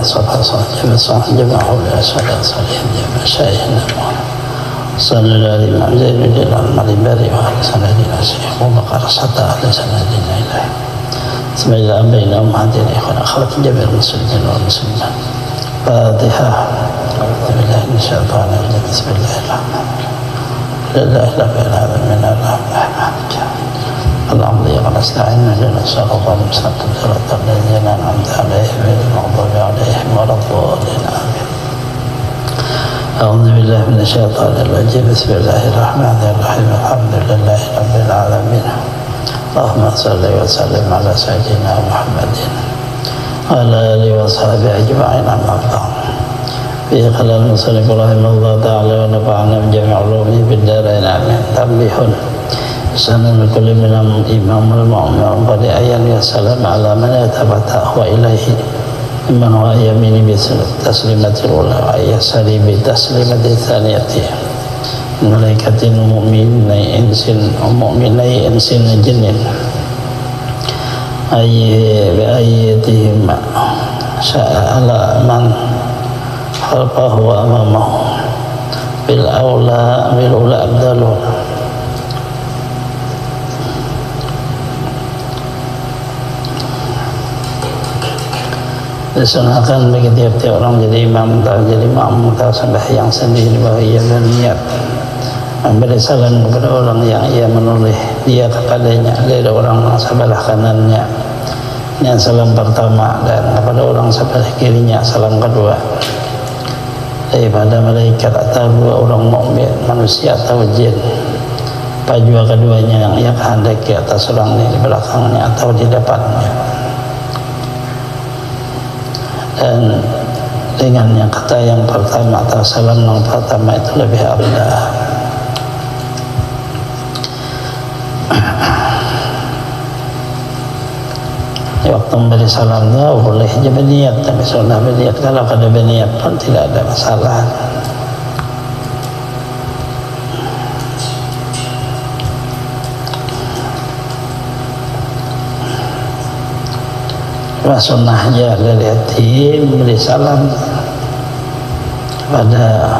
صلى صلى جمعه لا صلى صليهم جمع شايخنا صلى الله عليه وسلم زين الدين المالي وعلى سندنا شيخ وبقر سطى على سندنا إليه بسم الله بينهم هذين إخوان أخوات جميع المسلمين والمسلمات فاتحة أعوذ بالله من الشيطان الرجيم بسم الله الرحمن الرحيم لله رب العالمين الرحمن اللهم إياك نستعين اهدنا الصراط المستقيم صراط الذين أنعمت عليهم غير المغضوب عليهم ولا الضالين آمين أعوذ بالله من الشيطان الرجيم بسم الله الرحمن الرحيم الحمد لله رب العالمين اللهم صل وسلم على سيدنا محمد وعلى آله وصحبه أجمعين أما بعد في قال المصنف رحمه الله تعالى ونفعنا بجميع علومه في الدارين آمين تنبيه سنن كل من الإمام المؤمن قد أين يسلم على من يتفتح وإليه ممن هو يمين بتسليمة الأولى ويسري بتسليمة الثانية ملائكة مؤمني إنس ومؤمني إنس جن أي بأيديهم شاء على من خلفه وأمامه بالأولى أبدالون disunahkan bagi tiap-tiap orang jadi imam atau jadi makmum atau sembahyang sendiri bahwa ia berniat memberi salam kepada orang yang ia menoleh dia kepadanya dari orang sebelah kanannya yang salam pertama dan kepada orang sebelah kirinya salam kedua daripada malaikat atau dua orang mukmin manusia atau jin pajua keduanya yang ia kehendaki atas orang ini di belakangnya atau di depannya. Dan dengan yang kata yang pertama atau salam yang pertama itu lebih afdal. Waktu memberi salam itu boleh aja berniat, tapi sunnah berniat. Kalau ada berniat pun tidak ada masalah. Sunnahnya dari hati memberi salam kepada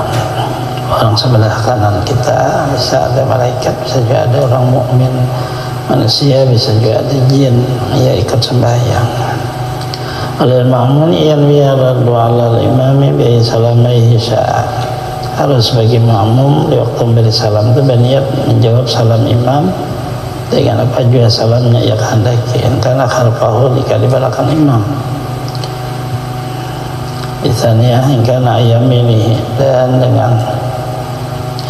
orang sebelah kanan kita, bisa ada malaikat, bisa juga ada orang mukmin manusia, bisa juga ada jin yang ikut sembahyang. Oleh makmum yang biaradu ala imami bi salamaihi sya'a, harus bagi makmum di waktu memberi salam itu berniat menjawab salam imam dengan apa juga salamnya ia kehendaki karena khalfahu jika di belakang imam bisanya hingga ayam ini dan dengan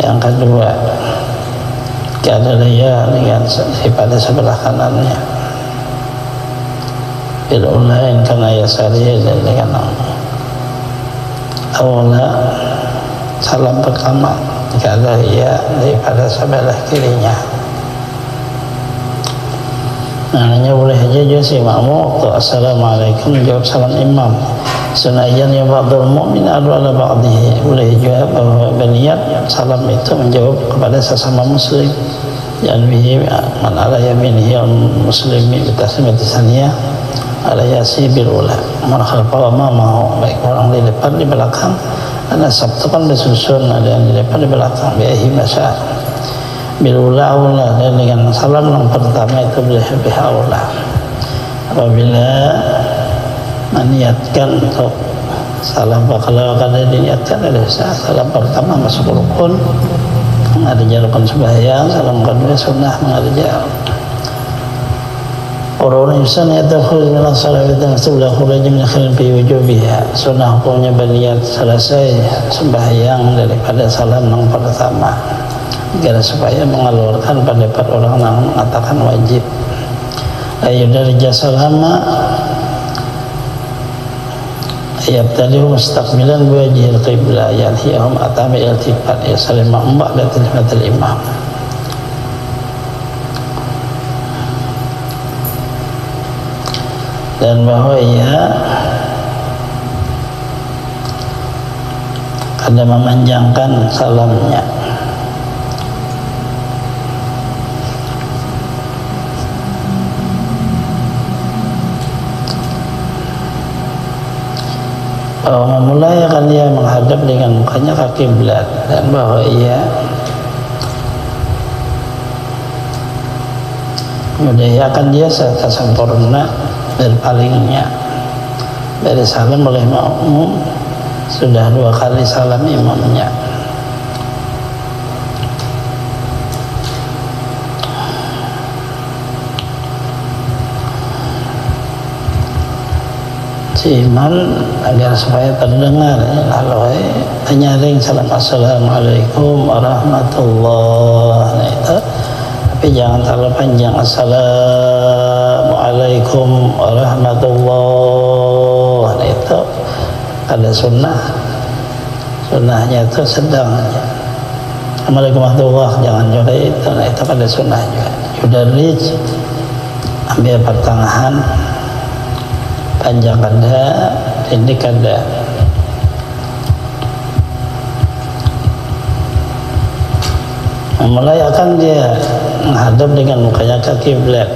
yang kedua keadaan ia dengan pada sebelah kanannya bila ulain karena ia sari dan dengan awalnya salam pertama jika ada ia daripada sebelah kirinya. Hanya boleh aja juga si makmum waktu assalamualaikum menjawab salam imam. Sunayan ya ba'dul mu'min adu ala ba'dihi, boleh juga bahwa berniat salam itu menjawab kepada sesama muslim yang bihi man ala yaminihi al-muslimi bitaslimati saniyah ala yasi bil ula man khalfa ma mau, baik orang di depan di belakang. Karena sabtu kan disusun, ada yang di depan di belakang bihi masa bilulaulah, dan dengan salam yang pertama itu lebih aula apabila meniatkan untuk salam. Kalau kada diniatkan ada salam pertama masuk rukun mengarja rukun sembahyang, salam kedua sunnah mengarja orang insan yatakhudz min as-salati sebelah khuraj min khilfi wujubiha, sunnah hukumnya berniat selesai sembahyang daripada salam yang pertama agar supaya mengeluarkan pendapat orang yang mengatakan wajib. Ayo dari jasa lama ayat tadi mustaqbilan wajhil qiblah yanhiyahum atami iltifat ya salim ma'mum dan tilmatul imam. Dan bahwa ia ada memanjangkan salamnya. bahwa memulai akan dia menghadap dengan mukanya ke kiblat, dan bahwa ia memudayakan dia serta sempurna berpalingnya dari salam oleh makmum sudah 2 kali salam imamnya. Si imam agar supaya terdengar lalu menyaring salam assalamualaikum warahmatullah, nah itu, tapi jangan terlalu panjang. Assalamualaikum warahmatullah, nah itu ada sunnahnya itu sedang aja. Assalamualaikum warahmatullah jangan juga itu, nah itu pada sunnah juga. Yudarrij, ambil pertengahan, panjang kada, pendek kada. Mulai akan dia menghadap dengan mukanya ke kiblat.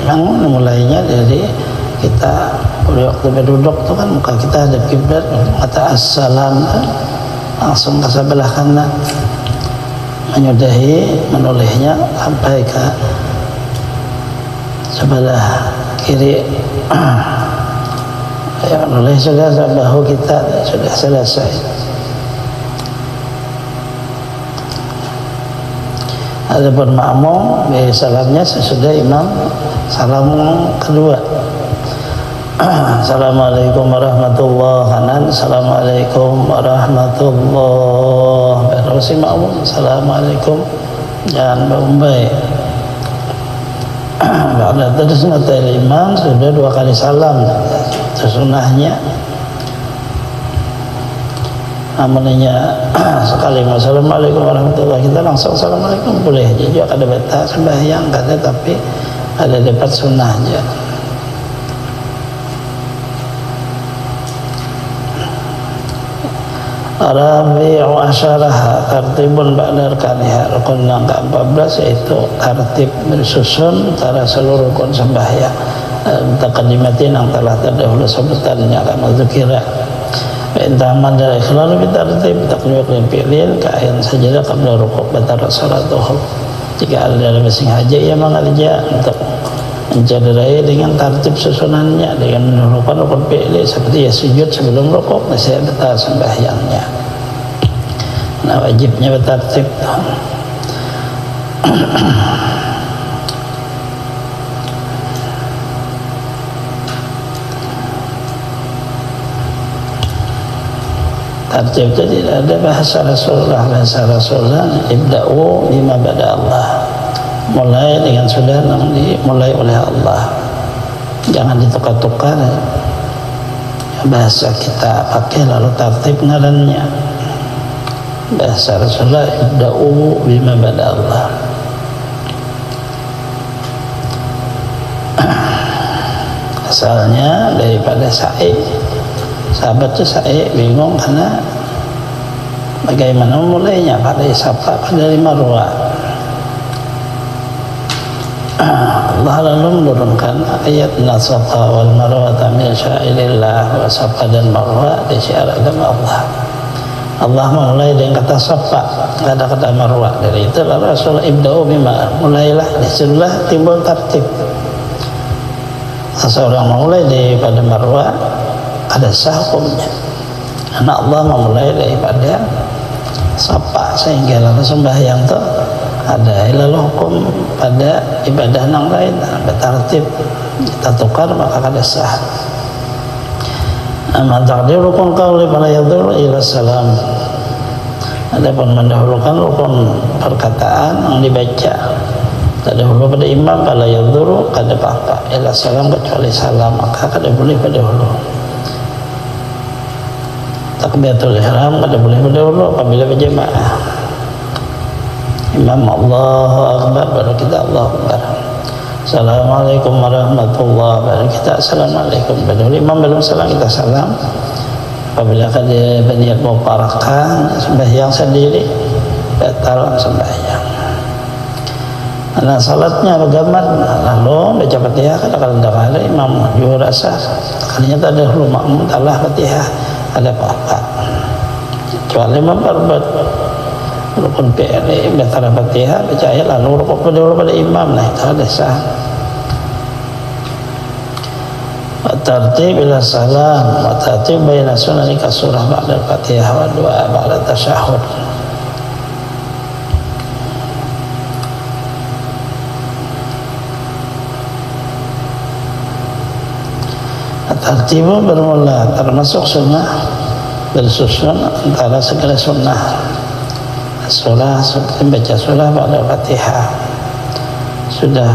Memang mulainya dari kita waktu berduduk tu kan muka kita hadap kiblat, kata assalam langsung ke sebelah kanan, menyudahi menolehnya sampai ke sebelah kiri. Ya, oleh sudah bahu kita sudah selesai. Adapun makmum salamnya sesudah imam salam kedua. Assalamualaikum warahmatullahi kanan, assalamualaikum warahmatullahi. Baru si makmum assalamualaikum, jangan berumbai. Ba'da tasmiyatil imam sudah 2 kali salam, itu sunnahnya. Namanya sekali assalamualaikum warahmatullahi, kita langsung assalamualaikum boleh jadi ada beta sembahyang kada, tapi ada dapat sunnahnya. Rabi'u asyaraha tartibun ba'da arkaniha, rukun yang ke-14 yaitu tertib bersusun antara seluruh rukun sembahyang. Taqaddimatin yang telah terdahulu sebutannya kama dzukira. Intaman dari ikhlal bitartib takbir fi'lin ka'ayan sajadah qabla rukuk batal salatuhu. Jika ada dalam masing haji ia mengerja untuk mencederai dengan tertib susunannya, dengan mendahulukan rukun fi'li seperti ya sujud sebelum rukuk, saya batal sembahyangnya. Nah, wajibnya bertertib. Tertib itu tidak ada bahasa Rasulullah. Bahasa Rasulullah ibda'u bima bada Allah, mulai dengan sudah dimulai oleh Allah, jangan ditukar-tukar. Bahasa kita pakai lalu tertib ngarannya. Bahasa Rasulullah ibda'u bima bada Allah. Asalnya daripada sa'i. Sahabat itu sa'i bingung karena bagaimana mulainya pada Safa dari Marwah. Allah lalu menurunkan ayat Safa wal Marwah min syairillah, wa Safa dan Marwah di syiar agama Allah. Allah memulai dengan kata Safa, ada kata Marwah. Dari itu lalu Rasulullah ibda'u bima, mulailah disitulah timbul tertib. Seseorang memulai daripada Marwah ada sah hukumnya, karena Allah memulai daripada Safa, sehingga lalu sembahyang itu ada lalu hukum pada ibadah yang lain bertartib, kita tukar maka ada sah. Amal takdir rukun qauli fala yadur ila salam. Adapun mendahulukan rukun perkataan yang dibaca terdahulu pada imam fala yadur kada apa-apa ila salam, kecuali salam maka kada boleh pada dahulu. Takbiratul ihram kada boleh berdahulu apabila berjamaah. Imam Allahu Akbar baru kita Allahu Akbar. Assalamualaikum warahmatullahi wabarakatuh, kita assalamualaikum. Padahal imam belum salam kita salam. Apabila kada berniat mau parakah sembahyang sendiri batal sembahyang. Karena salatnya bergaman lalu baca Fatihah kada kada imam juga rasa kalinya tak ada makmum talah Fatihah ada apa-apa kecuali memperbuat rukun fi'li batal Fatihah baca ayat lalu rukuk dulu pada imam, nah itu ada sah. Wa tartib ila salam wa tartib baina sunani ka surah ba'da Fatihah wa du'a ba'da tasyahud. Tartibu bermula termasuk sunnah bersusun antara segala sunnah. Surah seperti baca surah ba'da Fatihah, sudah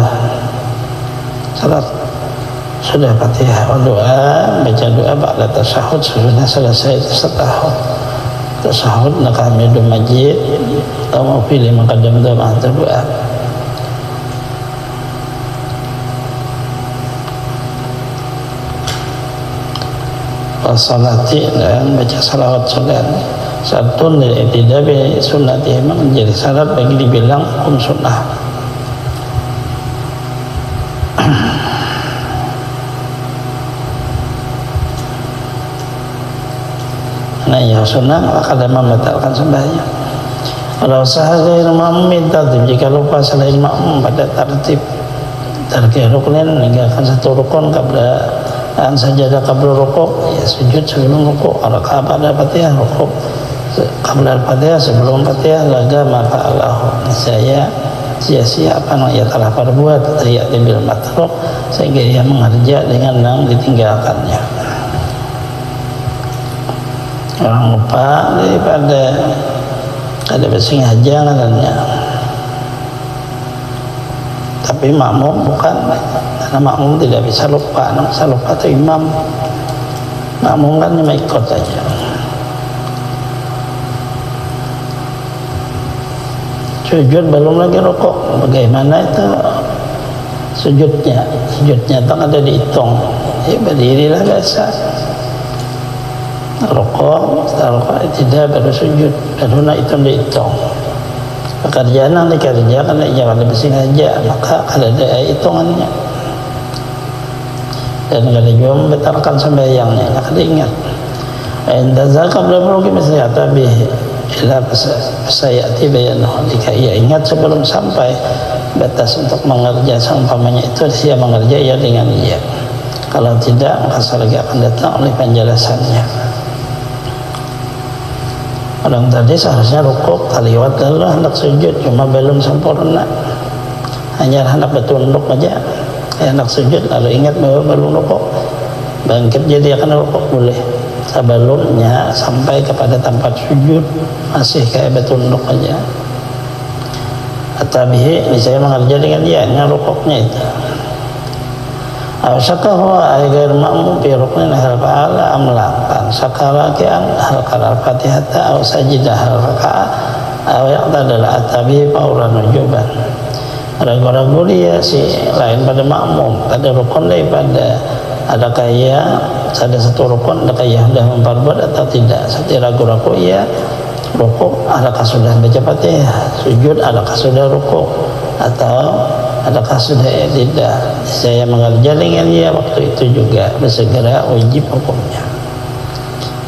salat, sudah Fatihah, doa baca doa ba'da tasyahud, sudah selesai tasyahud nak hamidul majid atau mau pilih maqaddam doa doa. Salati dan baca salawat salat satu dari tidak sunnati memang menjadi syarat bagi dibilang hukum sunnah. Nah ya sunnah akan membatalkan sembahyang. Kalau sahaya imam minta jika lupa selain makmum pada tertib rukunin meninggalkan satu rukun kabla sajadah qabla rukuk, ya sujud sebelum rukuk, rakaat pada Fatihah, rukuk qabla Fatihah sebelum Fatihah, laga maka Allah saya sia-sia apa yang ia telah perbuat dari bil matruk sehingga ia mengerja dengan yang ditinggalkannya. Orang lupa daripada ada bersengaja katanya, tapi makmum bukan, karena makmum tidak bisa lupa. Nah, bisa lupa itu imam, makmum kan cuma ikut aja. Sujud belum lagi rukuk, bagaimana itu sujudnya? Sujudnya tak ada dihitung, ya berdirilah biasa. Rukuk, setelah rukuk tidak baru sujud, baru nak dihitung. Pekerjaan yang dikerjakan jangan bersengaja, maka ada hitungannya. Dan kalau juga membatalkan sembahyangnya, maka diingat. Indah zakab belum misalnya tapi ila sayati bayanah, jika ia ingat sebelum sampai batas untuk mengerjakan umpamanya itu dia mengerja ya dengan ia. Kalau tidak maka lagi akan datang oleh penjelasannya. Orang tadi seharusnya rukuk, terliwat lalu hendak sujud, cuma belum sempurna, hanya hendak bertunduk aja, hendak sujud lalu ingat bahwa belum rukuk, bangkit jadi akan rukuk boleh sebelumnya sampai kepada tempat sujud masih kayak bertunduk aja. Atabihi saya mengerja dengan dia, rukuknya itu. Syakahu agar makmum fi ruknin hal fa'ala amlakan syakara kian hal karal fatihata atau sajidah hal raka'a atau yang adalah atabi pauran nujuban. Ragu-ragu dia si lain pada makmum pada rukun daripada adakah ia ada satu rukun adakah ia sudah memperbuat atau tidak. Setiap ragu-ragu ia rukuk adakah sudah baca fatihah, sujud adakah sudah rukuk atau adakah sudah tidak. Saya mengerja dengan dia waktu itu juga bersegera wajib hukumnya.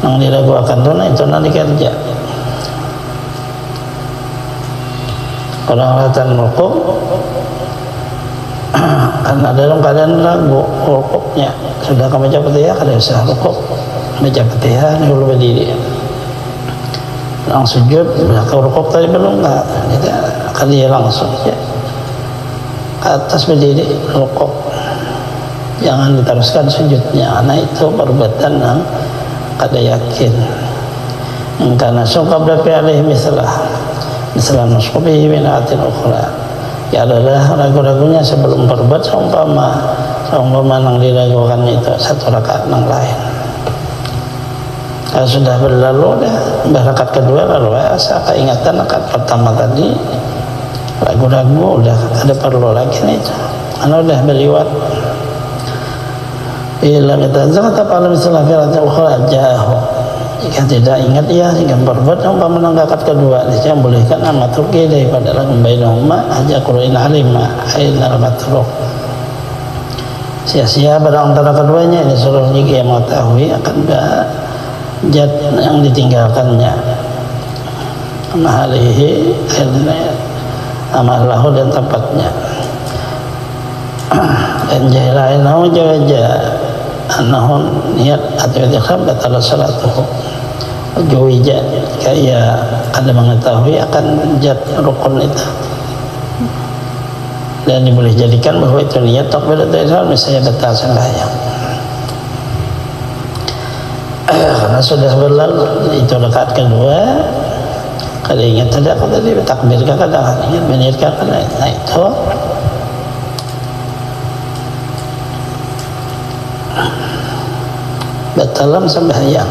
Yang diragukan itu nanti kerja. Orang latihan rukuk karena dalam keadaan ragu rukuknya sudah kamu baca fatihah, kada usah rukuk, baca fatihah dulu berdiri. Langsung sujud, kau rukuk tadi belum enggak? Tidak, akan dia langsung ya. Atas berdiri rukuk, jangan diteruskan sujudnya. Karena itu perbuatan yang kada yakin. Karena suka berfi'alih misalah nuskubihi min'atin ukhra, ya adalah ragu-ragunya sebelum berbuat seumpama yang diragukan itu satu rakaat yang lain. Kalau sudah berlalu dah rakaat kedua lalu asa keingatan rakaat pertama tadi ragu-ragu udah ada perlu lagi nih itu karena udah berliwat. Bila kita zakat pada misalnya firasat ukhra jauh, jika tidak ingat ia jika berbuat umpama menanggakat kedua dia bolehkan amaturki daripada lagu bainahuma aja Qur'an alima ainal matruk. Sia-sia pada antara keduanya ini seluruh jika yang mengetahui akan jad yang ditinggalkannya, mahalihi amalahu dan tempatnya, dan jahilainahu jawaja anahu niat atau ikhram batal salatuhu jawija, kayak ada mengetahui akan jad rukun itu dan boleh jadikan bahwa itu niat takbiratul ihram misalnya batal sembahyang. Karena sudah berlalu itu rakaat kedua, kalau ingat tadi aku tadi takbirkan kadang ingat menirkan kadang, nah itu batalam sembahyang.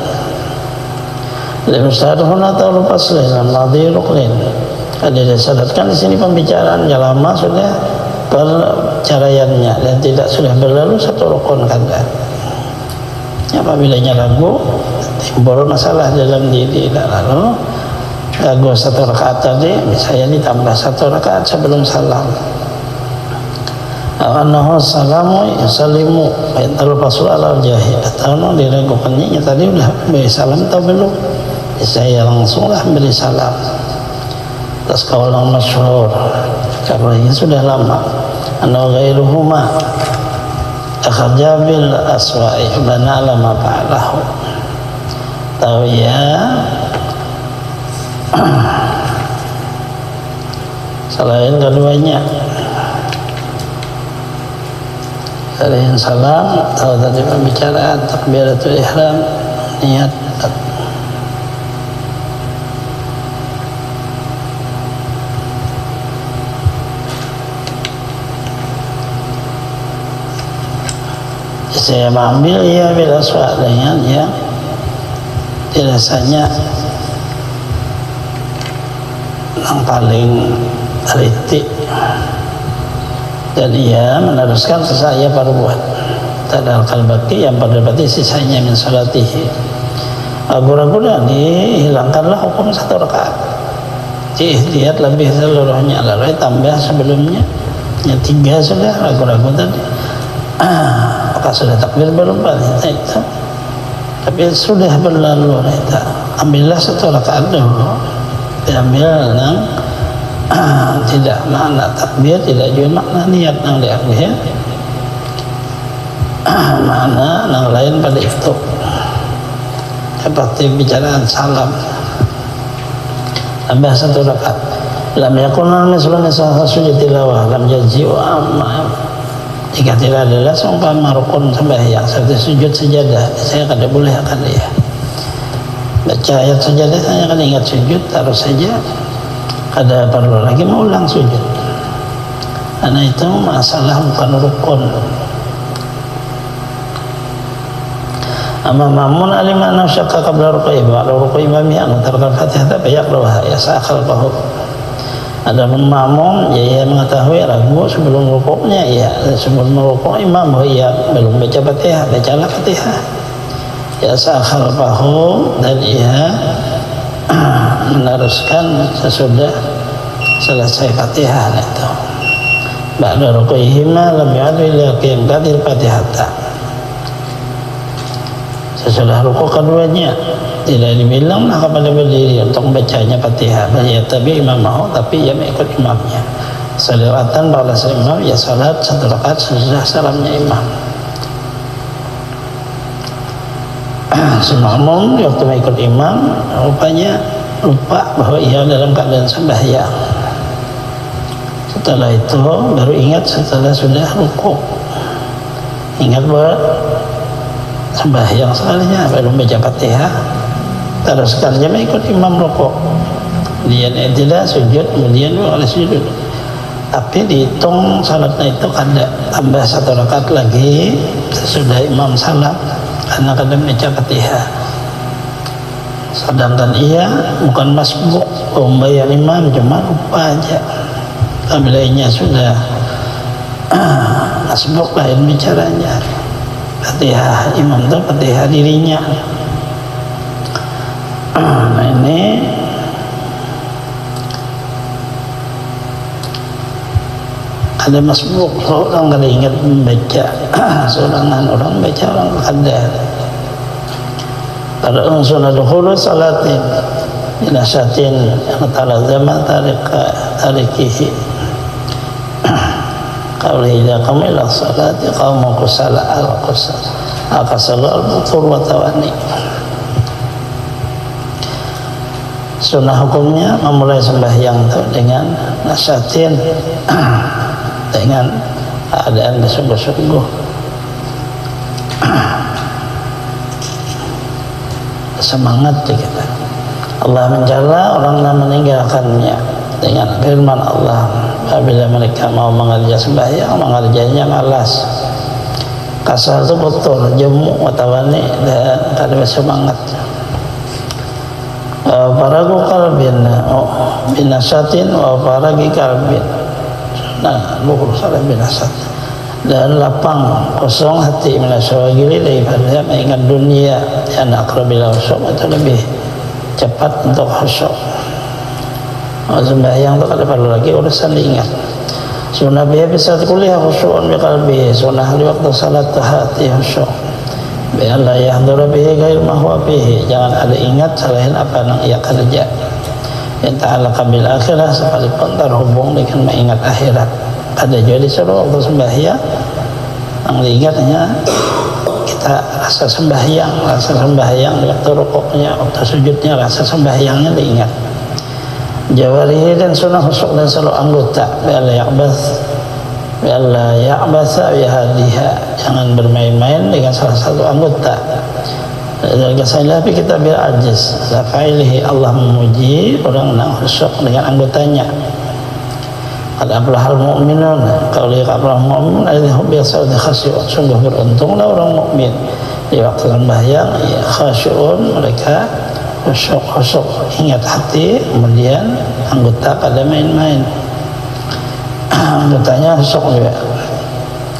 Limsaduhun atau lupa selesai madhi ruknin. Ada disadarkan di sini pembicaraannya lama sudah perceraiannya dan tidak sudah berlalu satu rukun kadang. Apabila ragu timbul masalah dalam diri, lalu ragu satu rakaat tadi misalnya ditambah satu rakaat sebelum salam, anahu salamu yusalimu terlepas ala jahil, atau diragukannya tadi udah beri salam atau belum, saya langsunglah beri salam atas kawalan masyhur karena ini sudah lama. Anahu ghairuhuma akhadja bil aswa'i bana lama fa'alahu, tahu ya selain keduanya, selain salam atau tadi pembicaraan takbiratul ihram niat saya mengambil ya bila soalnya yang dirasanya yang paling teliti dan ia meneruskan sesaya perbuat tadal kalbaki yang pada berarti sisanya min salatihi, ragu-ragu dan dihilangkanlah hukum satu rakaat, ihtiyat lebih seluruhnya, lalu tambah sebelumnya yang 3 sudah ragu-ragu tadi. Apakah sudah takbir belum Pak? Itu tapi sudah berlalu itu, ambillah satu rakaat dulu, diambil yang tidak makna takbir, tidak juga makna niat yang diambil, makna yang lain pada itu seperti bicaraan salam, tambah satu rakaat. Lam yakun misalnya sujud tilawah lam yaji'u amma, jika tidak adalah seumpama rukun sembahyang seperti sujud sajadah, saya kada boleh akan dia baca ayat sajadah, saya akan ingat sujud terus saja, kada perlu lagi mengulang sujud, karena itu masalah bukan rukun. Amma mamun alima nafsaka qabla ruku'i wa ruku'i imami an tarkal fatihah fayaqra'uha yasa'al bahu. Ada makmum ya mengetahui ragu sebelum rukuknya, ya sebelum rukuk imam ya belum baca Fatihah, bacalah Fatihah ya sahal bahu, dan ia meneruskan sesudah selesai Fatihah itu. Ba'da ruku'ihima lam yu'adu ila qiyam qadir Fatihata, sesudah rukuk keduanya tidak dibilanglah kepada berdiri untuk membacanya Fatihah, ya tapi imam mau, tapi ia mengikut imamnya. Salawatan pada imam ya salat satu rakaat sesudah salamnya imam. Semamum waktu mengikut imam rupanya lupa bahwa ia dalam keadaan sembahyang. Setelah itu baru ingat setelah sudah rukuk, ingat bahwa sembahyang sekalinya belum baca Fatihah, terus sekalinya mengikut imam rukuk, kemudian tidak sujud, kemudian oleh sujud, tapi dihitung salatnya itu kada tambah satu rakaat lagi sesudah imam salam karena kada baca Fatihah. Sedangkan ia bukan masbuk membayar imam, cuma lupa aja. Apabila sudah masbuk lain bicaranya, Fatihah imam itu Fatihah dirinya. Nah ini ada masbuk, orang kada ingat membaca, seorang orang baca orang kada. Karena sunnah dukhulu salatin binasyatin yang talazama tarikihi qawli idza qam ila salati qamu kusala al-qasalu al-butur wa tawani. Sunnah hukumnya memulai sembahyang itu dengan nasyatin dengan keadaan bersungguh-sungguh, semangat kita. Allah mencela orang yang meninggalkannya dengan firman Allah, apabila mereka mau mengerjakan sembahyang, mengerjanya malas. Kasal itu betul, jemu, watawani, dan kada semangat. Faragu kalbin, binasatin, faragi kalbin. Nah, luhur salah binasat. Dan lapang kosong hati minasawagili daripada mengingat dunia, yang akrabil khusyuk itu lebih cepat untuk khusyuk. Sembahyang itu kada perlu lagi urusan diingat. Sunnah biha bisa kuliah khusyukun biqalbi, sunnah di waktu salat hati khusyuk. Biar la yahdura bihi ghair ma huwa bihi, jangan ada ingat selain apa yang ia kerja. Yang ta'alaqa bil akhirah, sekalipun terhubung dengan mengingat akhirat. Ada juga disuruh waktu sembahyang yang diingatnya kita rasa sembahyang di waktu rukuknya, waktu sujudnya, rasa sembahyangnya diingat. Jawarihi dan sunnah khusyuk dan seluruh anggota, bi'alla ya'basa bihadiha, jangan bermain-main dengan salah satu anggota. Tapi kita bila ajiz lafailihi, Allah memuji orang yang khusyuk dengan anggotanya. Qad aflahal mu'minun, kalau dia aflahal mu'minun alladhum bi'asawdi khasyi'un, sungguh beruntunglah orang mukmin di waktu sembahyang ya khasyi'un, mereka khusyuk ingat hati, kemudian anggota pada main-main, anggotanya khusyuk juga.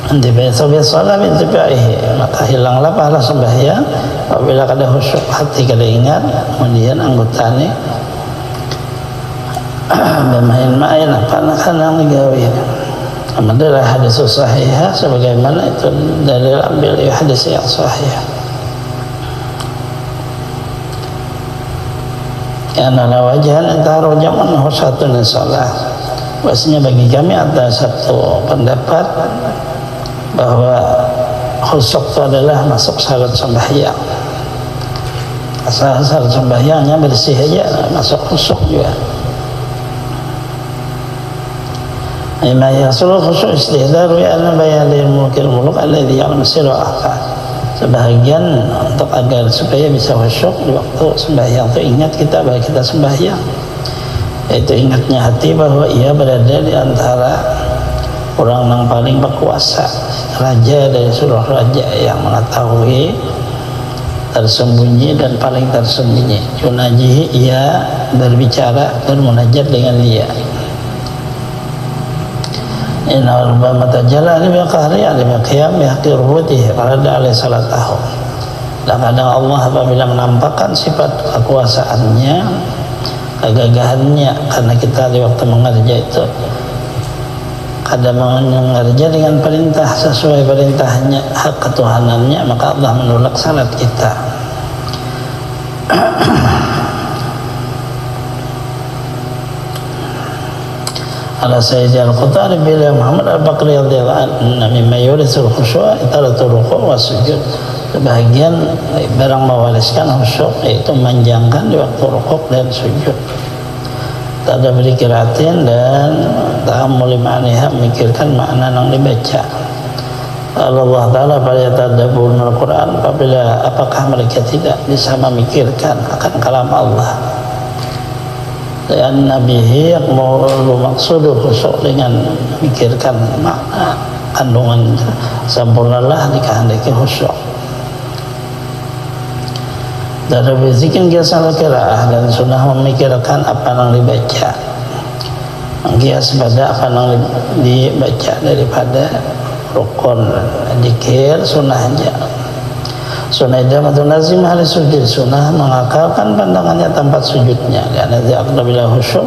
Antibiasa biasalah bintibi'ihi, maka hilanglah pahala sembahyang apabila kada khusyuk hati, kada ingat, kemudian anggotanya bermain-main apa yang digawin. Adalah hadis sahih sebagaimana itu dalil ambil hadis yang sahih. Karena wajahan antara jaman husatun salah. Bahasanya bagi kami ada satu pendapat bahwa khusyuk itu adalah masuk syarat sembahyang. Asal syarat sembahyangnya bersih aja masuk khusyuk juga. Ima yasul khusyuk istihdaru ya'lam bayanil mulkil muluk alladhi ya'lam siru akal. Sebahagian untuk agar supaya bisa khusyuk di waktu sembahyang itu ingat kita bahwa kita sembahyang, yaitu ingatnya hati bahwa ia berada di antara orang yang paling berkuasa, raja dari seluruh raja yang mengetahui tersembunyi dan paling tersembunyi. Yunajihi, ia berbicara dan munajat dengan dia. Inna al-bama tajalla bi qahri alim qiyam bi haqqi ruhutihi farada alaihi salatahu. Dan kadang Allah apabila menampakkan sifat kekuasaannya, kegagahannya, karena kita di waktu mengerja itu kadang mengerja dengan perintah sesuai perintahnya, hak ketuhanannya, maka Allah menolak salat kita. Ala Sayyid Al-Qutari bila Muhammad Al-Baqri radhiyallahu anhu mimma yurisul khusyuk italatul ruku' wa sujud. Sebahagian barang mewariskan khusyuk yaitu manjangkan di waktu rukuk dan sujud. Tak ada berikiratin dan ta'ammul ma'niha, memikirkan makna yang dibaca. Allah Ta'ala pada tadabbur Al-Quran, apabila apakah mereka tidak bisa memikirkan akan kalam Allah. Dan nabihi yang mau maksud khusyuk dengan memikirkan makna kandungan sempurnalah dikehendaki khusyuk. Dan berzikin kiasan qiraah dan sunnah memikirkan apa yang dibaca, mengkias pada apa yang dibaca daripada rukun dzikir sunnahnya. Sunnah idamatul lazim ahli sujud, sunnah mengakalkan pandangannya tempat sujudnya, karena dia bila khusyuk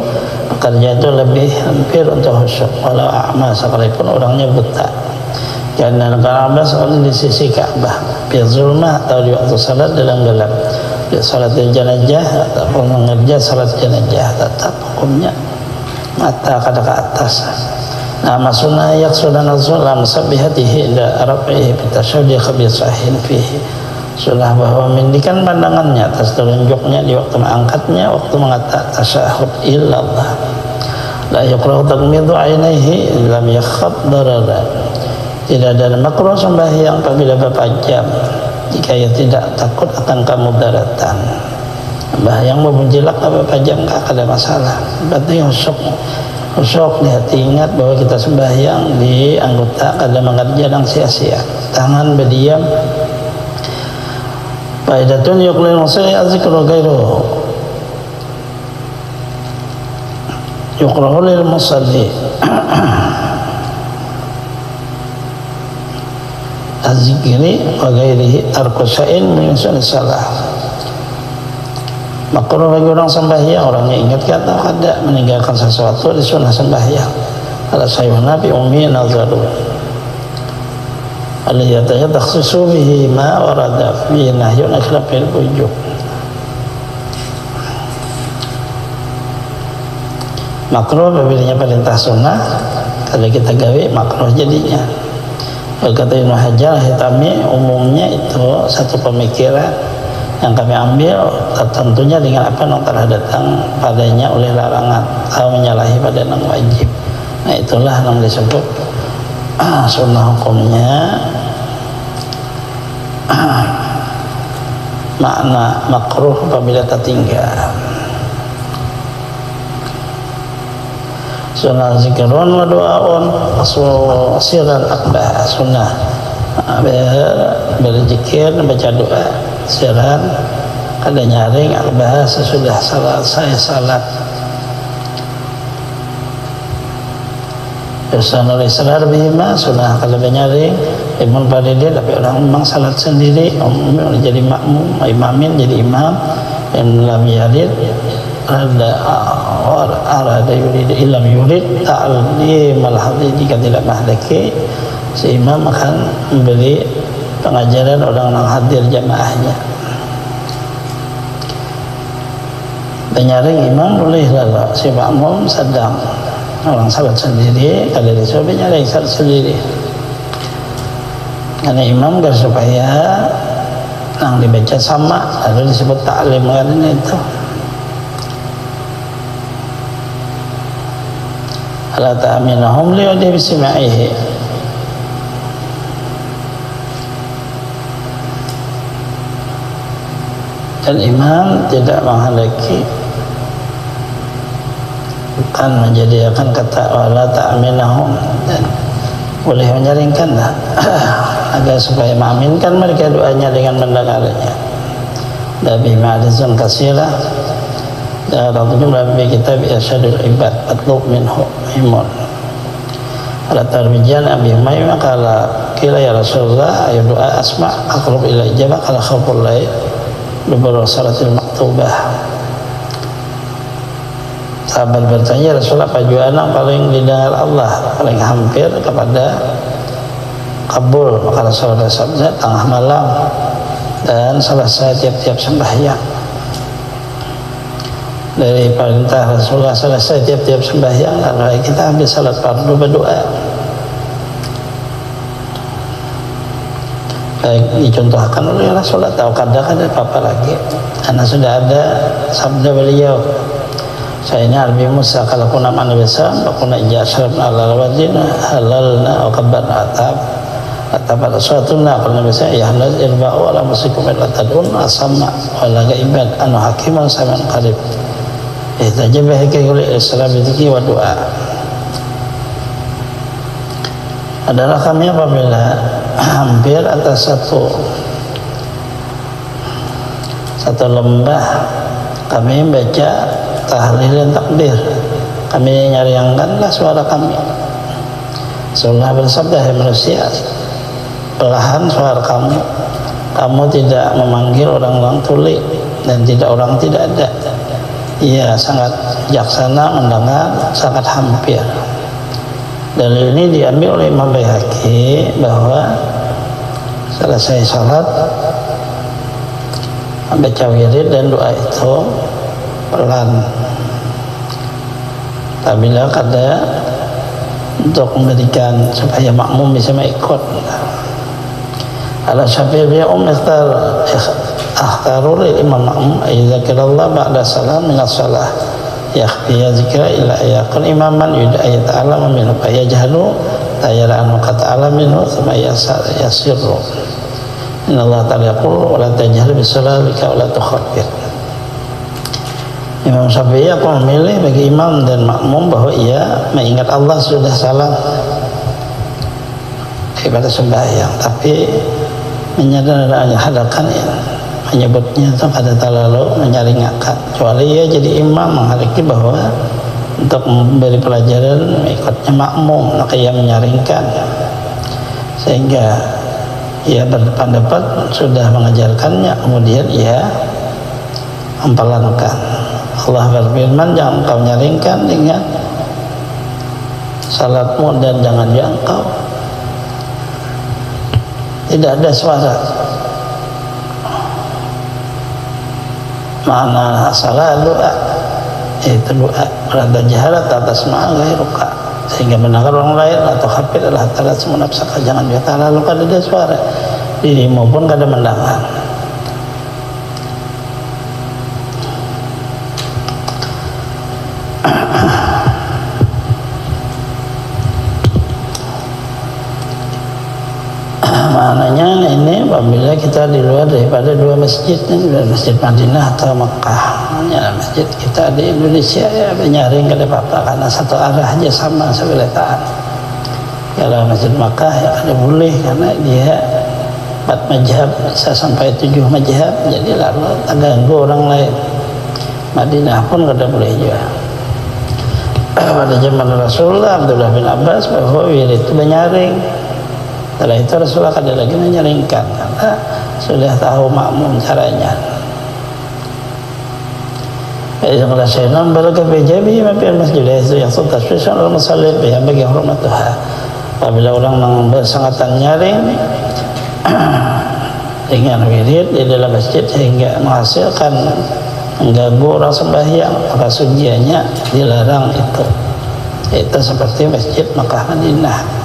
pekerja itu lebih hampir untuk khusyuk walau a'ma, sekalipun orangnya buta. Karena Ka'bah soalnya di sisi Ka'bah, di zulmah atau di waktu salat dalam gelap. salatil janazah ataupun mengerja salat janazah tetap hukumnya mata kada ke atas. Nah, sunnah yaqsudan az-zulam sabihatihi ila rafihi bitasyahudi khabisahin fihi. Sunnah bahwa mendikan pandangannya atas telunjuknya di waktu mengangkatnya, waktu mengatakan tasyahud illallah. La yukrahu tagmidu ainaihi lam yakhab darara. Tidak ada makruh sembahyang apabila berpajam jika ia tidak takut akan kemudaratan. Sembahyang menjelak apa pajam tak ada masalah. Berarti usuk di hati ingat bahwa kita sembahyang di anggota kada mengerja dan sia-sia. Tangan berdiam. Faidatun yuqlil musalli azkru ghairuhu. Yuqrahu lil musalli az-zikri wa ghairihi tarku syai'in min salah. Makruh bagi orang sembahyang, orangnya ingat kata kada meninggalkan sesuatu di sunnah sembahyang. Ala sayyidina Nabi ummi nazaru alladhi yatakhassasu bihi ma warada fi nahyun akhlaqil wujub. Makruh apabila perintah sunnah kalau kita gawe makruh jadinya. Kata Ibnu Hajar Hitami, umumnya itu satu pemikiran yang kami ambil tentunya dengan apa yang telah datang padanya oleh larangan atau menyalahi pada yang wajib. Nah, itulah yang disebut sunnah hukumnya. Makna makruh apabila tertinggal. Sunnah zikrun wa doaun siran akbah. Sunnah berzikir, baca doa siran kada nyaring akbah sesudah selesai salat. Sunnah israr bihima, sunnah kalau nyaring imun padidin tapi orang memang salat sendiri jadi makmum, imamin jadi imam yang lam yalid arada yurid ilam yurid ta'limal hadis. Jika tidak mahdaki si imam akan memberi pengajaran orang yang hadir jamaahnya. Penyaring imam boleh lah si makmum sedang orang salat sendiri kalau disuruh penyaring salat sendiri karena imam agar supaya yang dibaca sama lalu disebut ta'lim karena itu. Ala ta'minahum liwadi bisma'ihi. Dan imam tidak menghendaki bukan menjadikan kata wala ta'minahum dan boleh menyaringkan lah agar supaya mengaminkan mereka doanya dengan mendengarnya. Nabi ma'adzun kasirah dalam jumlah kitab Irsyadul Ibad atlub minhu imun. Ala tarbijan Abi Umayyah qala qila ya Rasulullah ayu doa asma aqrab ila ijabah qala khawful lail dubur salatil maktubah. Sahabat bertanya Rasulullah apa doa yang paling didengar Allah paling hampir kepada kabul. Maka Rasulullah sabda tengah malam dan selesai tiap-tiap sembahyang. Dari perintah Rasulullah selesai tiap-tiap sembahyang lalu kita ambil salat fardu berdoa. Baik dicontohkan oleh Rasulullah atau kadang-kadang apa lagi karena sudah ada sabda beliau saya Nabi Musa kalau kuna mana bisa kuna ijasab ala wajina halalna wa kabbarna atau pada suatu kalau bisa ya hanaz irba'u ala musikum ila tadun asamma wala gaiban anu hakiman saman qarib. Ihtajabah oleh Islam itu wa doa adalah kami apabila hampir atas satu lembah kami baca tahlil dan takbir, kami nyaringkanlah suara kami. Rasulullah bersabda, hai manusia, perlahan suara kamu tidak memanggil orang-orang tuli dan orang tidak ada. Ia sangat bijaksana mendengar, sangat hampir. Dalil ini diambil oleh Imam Baihaqi bahwa selesai salat baca wirid dan doa itu pelan. Apabila kada untuk memberikan supaya makmum bisa mengikut. Ala Syafi'i akhtarul imam makmum ayyadzakirallah ba'da salam min as-salah yakhfiya zikra ila ayaqul imaman yud'a ta'ala minhu fayajhalu tayara'an wa ta'ala minhu thumma yasirru innallaha ta'ala yaqul wa la tajhar bisalika wa la tukhaffir. Imam Syafi'i aku memilih bagi imam dan makmum bahwa ia mengingat Allah sudah salam daripada sembahyang, tapi menyederhanakan menyebutnya itu kada terlalu menyaringakan, kecuali ia jadi imam menghargai bahwa untuk memberi pelajaran ikutnya makmum, maka ia menyaringkan sehingga ia berpendapat sudah mengajarkannya, kemudian ia mempelankan. Allah berfirman, jangan kau nyaringkan dengan salatmu dan jangan jangkau, tidak ada suara. Mana salah doa itu doa berada jaharat atas ma'agairuka sehingga mendengar orang lain atau hafid adalah talat semua nafsaka, jangan dia lalu kada ada suara, dirimu pun kada mendengar. Maknanya ini apabila kita di luar daripada dua masjid ini, Masjid Madinah atau Mekah. Ya, masjid kita di Indonesia ya menyaring kada apa-apa karena satu arah aja sama sebelahan. Kalau Masjid Mekah ya ada boleh karena dia 4 mazhab bisa sampai 7 mazhab, jadi lalu tak ganggu orang lain. Madinah pun kada boleh juga. Pada zaman Rasulullah Abdullah bin Abbas bahwa wirid itu menyaring. Setelah itu Rasulullah kada lagi menyaringkan karena sudah tahu makmum caranya. Yang rasanya berkah bejabi mampir masjid itu yang sudah spesial orang muslim yang bagi hormat Tuhan. Apabila orang bersangatan nyaring dengan wirid di dalam masjid sehingga menghasilkan mengganggu orang sembahyang, maka sujiannya dilarang itu. Itu seperti Masjid Makkah Madinah.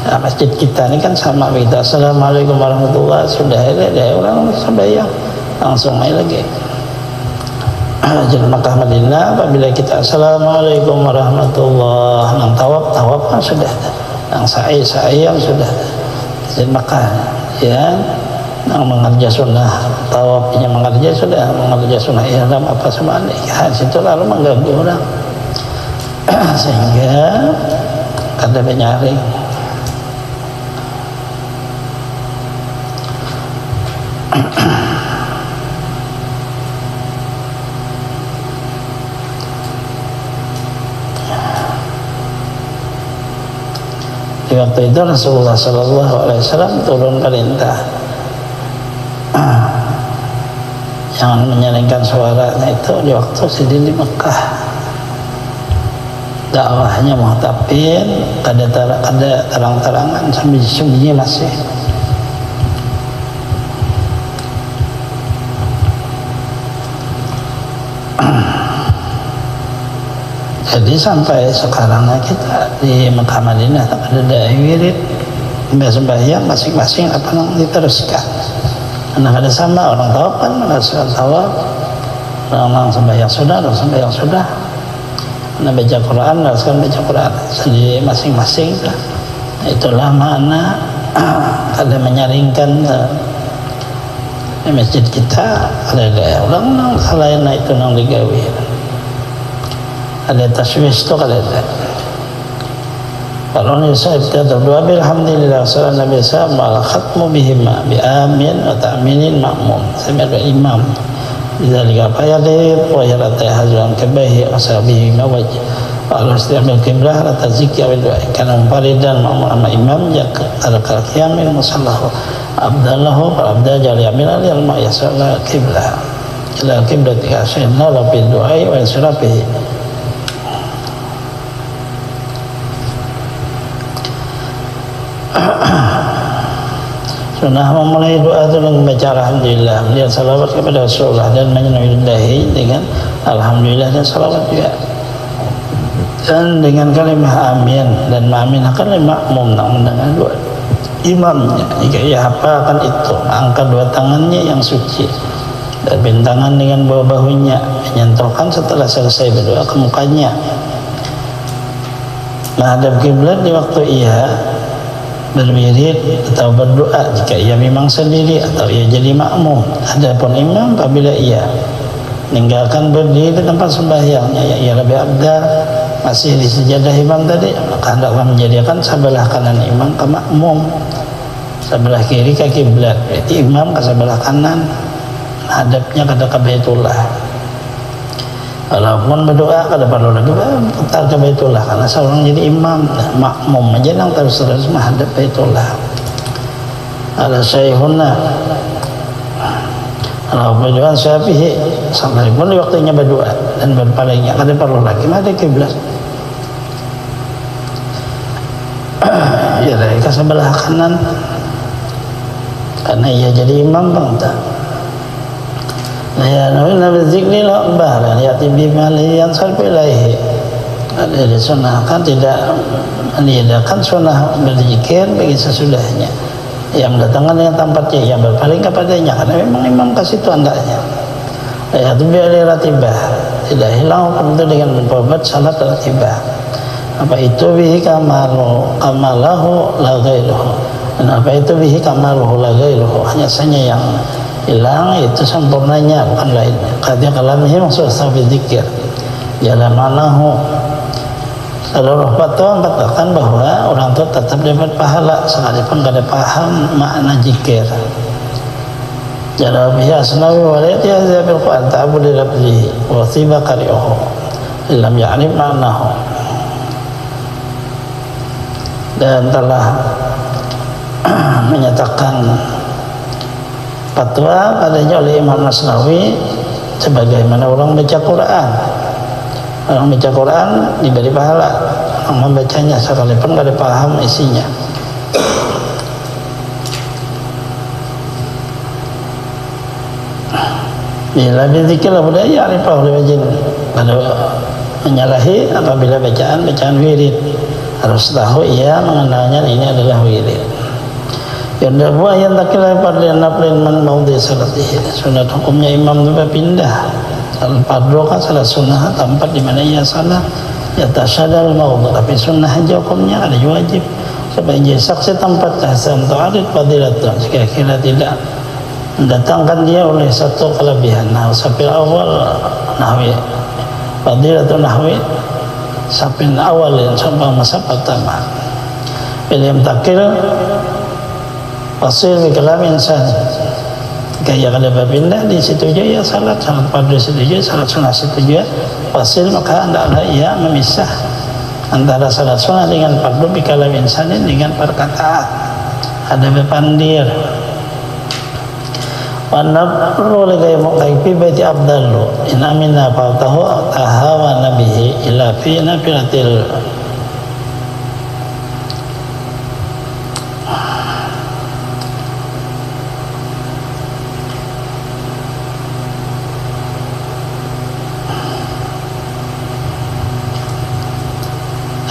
Nah, masjid kita ini kan sama kita. Assalamualaikum warahmatullahi wabarakatuh. Sudah ada orang sembahyang langsung main lagi. Masjid Makkah Madinah apabila kita Assalamualaikum warahmatullahi wabarakatuh, tawaf kan sudah ada. Yang sa'i yang sudah Masjid Makkah ya, yang mengerja sunnah tawafnya mengerja sudah mengerja sunnah ihram apa semua ya, situ lalu mengganggu orang sehingga ada penyaring. Di waktu itu Rasulullah SAW turun perintah jangan menyaringkan suaranya itu di waktu sedih di Mekah. Dakwahnya muhtapin, kada terang-terangan, sembunyi-sembunyi masih. Jadi sampai sekarang kita di Mekah Madinah tak ada wirid, sembahyang masing-masing apa yang diteruskan. Karena ada sama orang tawaf kan melaksanakan tawaf, orang sembahyang sudah, orang sembahyang sudah. Karena baca Quran, melaksanakan baca Quran. Jadi masing-masing itulah makna ada menyaringkan di masjid kita ada orang selain itu nang digawe. Ada taswis itu kalau ada. Kalau ni saya kita berdoa alhamdulillah sallallahu alaihi wasallam al khatmu bihima bi amin wa ta'minin makmum. Saya berdoa imam. Bidzalika fayadid wa yarata hazran kabahi asabihi mawaj. Kalau setiap qiblah rata zikir doa kana faridan makmum sama imam ya al qiyamil musallahu abdallahu wa abda jali amin al ma yasalla qiblah. Ila qiblah tiasina la bil doa wa sirafihi. Sunnah memulai doa itu dengan membaca alhamdulillah, melihat salawat kepada Rasulullah dan menyembelihi dengan alhamdulillah dan salawat juga. Dan dengan kalimah amin dan mengaminkan makmum dengan doa imamnya. Jika ia hafalkan itu, angkat dua tangannya yang suci dan bentangan dengan bawah bahunya, menyentuhkan setelah selesai berdoa ke mukanya, menghadap kiblat di waktu ia berwirid atau berdoa, jika ia memang sendiri atau ia jadi makmum. Adapun imam apabila ia meninggalkan berdiri di tempat sembahyangnya, ia lebih abdal masih di sejadah imam tadi, maka hendaklah menjadikan sebelah kanan imam ke makmum, sebelah kiri ke kiblat. Berarti imam ke sebelah kanan, hadapnya ke Baitullah. Walaupun berdoa kada perlu lagi putar ke Baitullah, karena seorang jadi imam, makmum aja yang terus-terus menghadap Baitullah. Ada Syekhuna kalau berdoa Syafi'i sampai pun di waktunya berdoa dan berpalingnya kada perlu lagi ada kiblat. Ya dari ke sebelah kanan karena ia jadi imam bangsa. Ya nabi zikri la bahra yati bima yang salbilaihi. Ada disunahkan tidak meniadakan sunnah berzikir bagi sesudahnya, yang mendatangkan dengan tempatnya, yang berpaling kepadanya, karena memang imam ke situ andaknya. Ya itu biar ratibah, tidak hilang hukum itu dengan memperbuat salat ratibah. Apa itu bihi kamalahu la ghairuhu, dan apa itu bihi kamaluhu la ghairuhu, hanya saja yang hilang itu sempurnanya, bukan lainnya. Kadang kalamihi maksud sahabat zikir jalan manahu. Seluruh fatwa mengatakan bahwa orang itu tetap dapat pahala sekalipun kada paham makna zikir. Jala bihi asnawi waliyati hadza bil Qur'an ta'abbud li lafzihi wa thiba qari'uhu lam ya'rif ma'nahu. Dan telah menyatakan fatwa padanya oleh Imam Asnawi sebagaimana orang baca Quran. Orang baca Quran diberi pahala, orang membacanya sekalipun tidak paham isinya. Bila berzikirlah budaya arifah oleh wajib, pada menyalahi apabila bacaan wirid, harus tahu ia mengenalnya ini adalah wirid. Yang kedua yang takilah pada naflin man maudhi salatihi, sunat hukumnya imam itu berpindah. Al-Fardhu kan salah sunnah tempat di mana ia salat, ya tasyadal maudhu, tapi sunnah aja hukumnya ada wajib sebagai saksi tempat tahsan ta'arid fadilatun, sekira-kira tidak mendatangkan dia oleh satu kelebihan. Nah, sampai awal nahwi fadilatun nahwi sampai awal yang sampai masa pertama yang takil pasir di kalam insan gaya kada berpindah di situ je ya salat fardu situ je, salat sunnah situ je pasir, maka hendaklah ia memisah antara salat sunnah dengan fardu di kalam insan dengan perkataan ada berpandir. Warna perlu lagi mengkaji baiti abdallu in amina faltahu tahawa nabihi ila fi nafilatil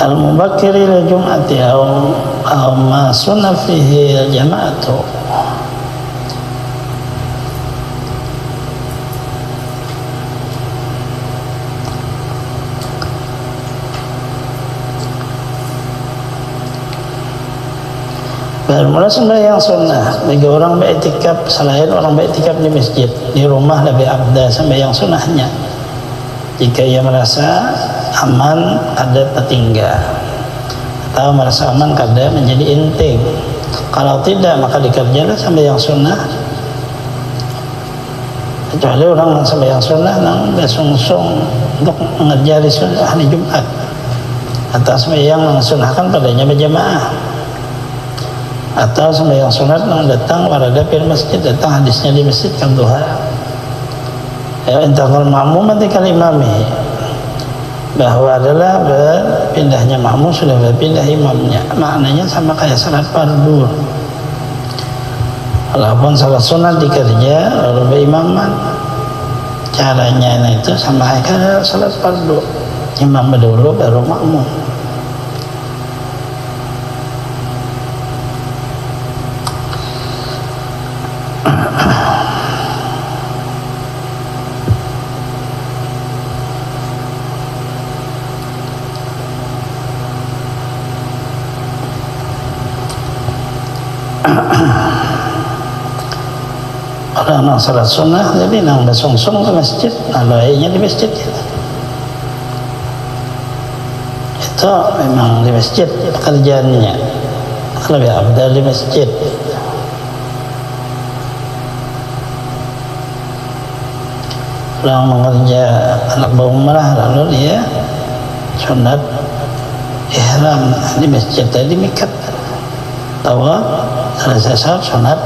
al-mubakkir ila jum'ati aw ma sunna fihi jama'atu. Bermula sembahyang sunnah bagi orang beriktikaf selain orang beriktikaf di masjid, di rumah lebih abdah sembahyang sunnahnya jika ia merasa aman ada tertinggal atau merasa aman kada menjadi inting. Kalau tidak maka dikerjakan sembahyang sunnah, kecuali orang sembahyang sunnah nang bersungsung untuk mengerjari sunnah hari Jumat atau sembahyang mensunahkan padanya berjamaah, atau sembahyang sunat yang datang warada fil masjid, datang hadisnya di masjid kan duha. Ya intaqal ma'mum antikal imami, bahwa adalah berpindahnya makmum sudah berpindah imamnya, maknanya sama kayak salat fardu. Walaupun salat sunat dikerja lalu berimaman, caranya itu sama kayak salat fardu, imam dulu baru makmum. Orang nak salat sunnah jadi nang bersungsung ke masjid, lainnya di masjid itu memang di masjid pekerjaannya, lebih abdal di masjid. Orang mengerja anak berumrah lalu dia sunat ihram di masjid tadi mikat tawaf selesai sunat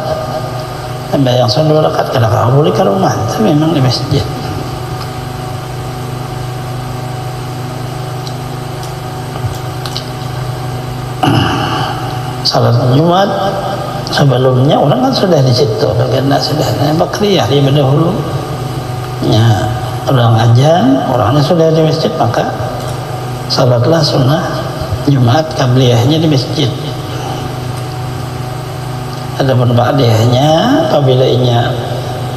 bayang sunat 2 rakaat kadang-kadang boleh ke rumah, tapi memang di masjid. Salat Jumat sebelumnya orang kan sudah di situ, bagian sudah bakriyah di dahulu. Ya, orang ajan, orangnya sudah di masjid, maka salatlah sunnah Jumat qabliyahnya di masjid. Adapun ba'diyahnya apabila inya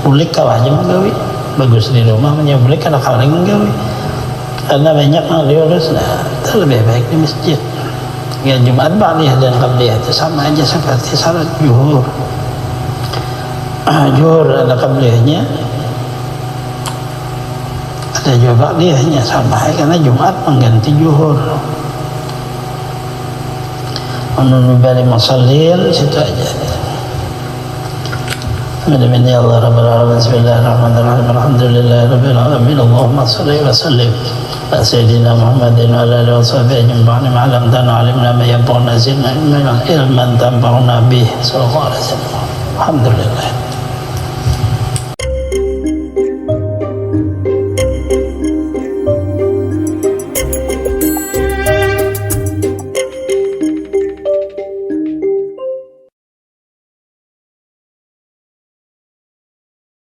bulik kawahnya menggawi, bagus di rumah menyabulik karena kawahnya menggawi. Karena banyak yang diurus, nah itu lebih baik di masjid. Ya Jumat ba'diyah dan qabliyah itu sama aja seperti salat zuhur. Zuhur ada qabliyahnya, ada juga ba'diyahnya sama karena Jumat mengganti zuhur. Menurut balik musallin situ aja. Bismillahirrahmanirrahim. Ya Allah Rabbal Alamin. Bismillahirrahmanirrahim. Alhamdulillahi Rabbil Alamin. Allahumma salli wa sallim ala Sayyidina Muhammadin wa ala alihi wa sahbihi ajma'in. Ma'alamtana alimna ma yanfa'una zidna ilman tanfa'una bih. Sallallahu alaihi wasallam. Alhamdulillah.